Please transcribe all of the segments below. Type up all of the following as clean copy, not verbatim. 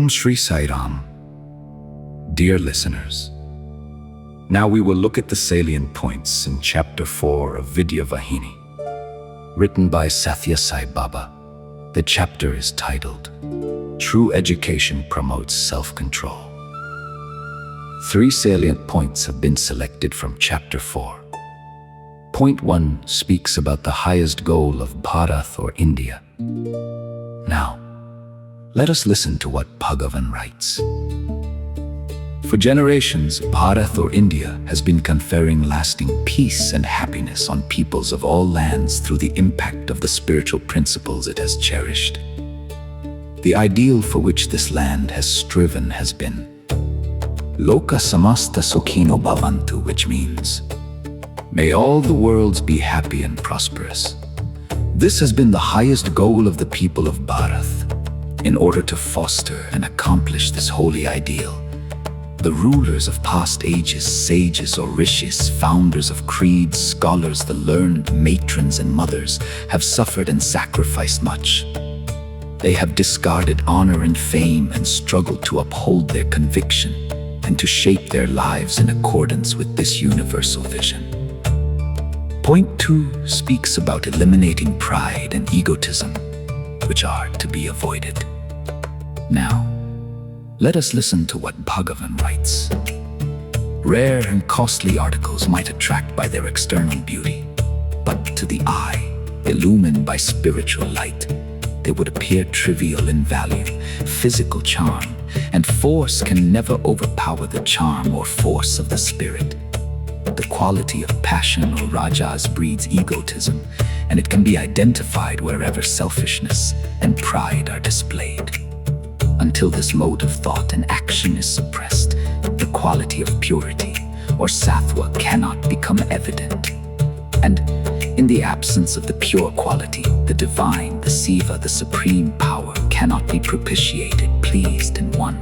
Om Shri Sai Ram. Dear listeners, now we will look at the salient points in Chapter 4 of Vidya Vahini, written by Sathya Sai Baba. The chapter is titled, True Education Promotes Self-Control. 3 salient points have been selected from Chapter 4. Point 1 speaks about the highest goal of Bharat or India. Now, let us listen to what Bhagavan writes. For generations, Bharat or India has been conferring lasting peace and happiness on peoples of all lands through the impact of the spiritual principles it has cherished. The ideal for which this land has striven has been Loka Samasta Sukhino Bhavantu, which means, may all the worlds be happy and prosperous. This has been the highest goal of the people of Bharat. In order to foster and accomplish this holy ideal, the rulers of past ages, sages or rishis, founders of creeds, scholars, the learned, matrons and mothers, have suffered and sacrificed much. They have discarded honor and fame and struggled to uphold their conviction and to shape their lives in accordance with this universal vision. Point 2 speaks about eliminating pride and egotism, which are to be avoided. Now, let us listen to what Bhagavan writes. Rare and costly articles might attract by their external beauty, but to the eye, illumined by spiritual light, they would appear trivial in value. Physical charm and force can never overpower the charm or force of the spirit. The quality of passion or rajas breeds egotism, and it can be identified wherever selfishness and pride are displayed. Until this mode of thought and action is suppressed, the quality of purity or sattva cannot become evident. And in the absence of the pure quality, the divine, the Siva, the supreme power cannot be propitiated, pleased, and won.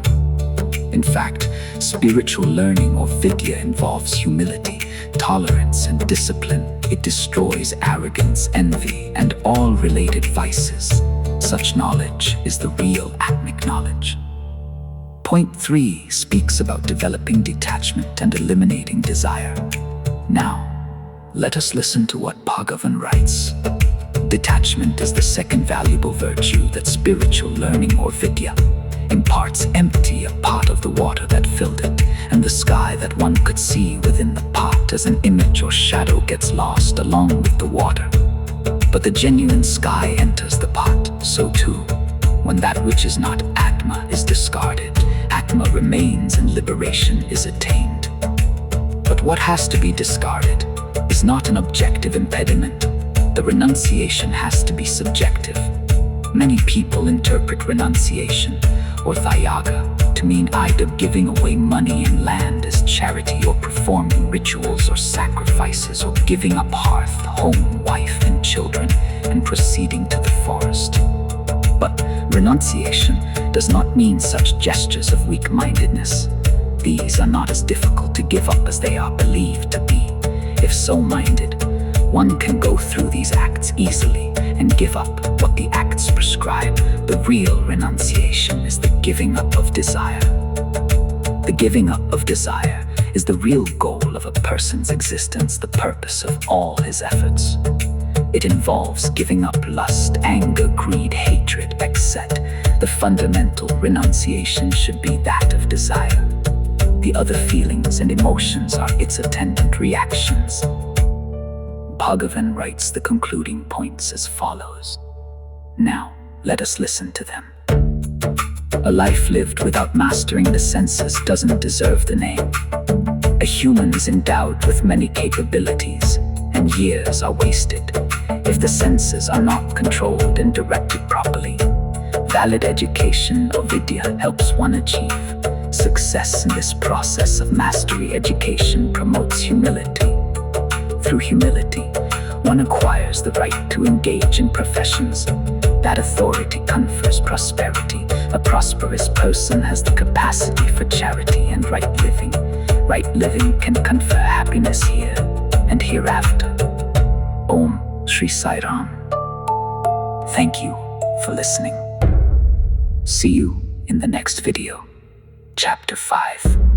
In fact, spiritual learning or Vidya involves humility, tolerance, and discipline. It destroys arrogance, envy, and all related vices. Such knowledge is the real Atmic knowledge. Point 3 speaks about developing detachment and eliminating desire. Now, let us listen to what Bhagavan writes. Detachment is the second valuable virtue that spiritual learning or Vidya imparts. Empty a pot of the water that filled it, and the sky that one could see within the pot as an image or shadow gets lost along with the water. But the genuine sky enters the pot, so too, when that which is not Atma is discarded, Atma remains and liberation is attained. But what has to be discarded is not an objective impediment. The renunciation has to be subjective. Many people interpret renunciation or tyaga to mean either giving away money and land as charity or performing rituals or sacrifices or giving up hearth, home, wife and children and proceeding to the forest. But renunciation does not mean such gestures of weak-mindedness. These are not as difficult to give up as they are believed to be. If so minded, one can go through these acts easily and give up what the acts prescribe. The real renunciation is the giving up of desire. The giving up of desire is the real goal of a person's existence, the purpose of all his efforts. It involves giving up lust, anger, greed, hatred, etc. The fundamental renunciation should be that of desire. The other feelings and emotions are its attendant reactions. Bhagavan writes the concluding points as follows. Now, let us listen to them. A life lived without mastering the senses doesn't deserve the name. A human is endowed with many capabilities, and years are wasted if the senses are not controlled and directed properly. Valid education or Vidya helps one achieve success in this process of mastery. Education promotes humility. Through humility, one acquires the right to engage in professions. That authority confers prosperity. A prosperous person has the capacity for charity and right living. Right living can confer happiness here and hereafter. Om Shri Sai Ram. Thank you for listening. See you in the next video. Chapter 5.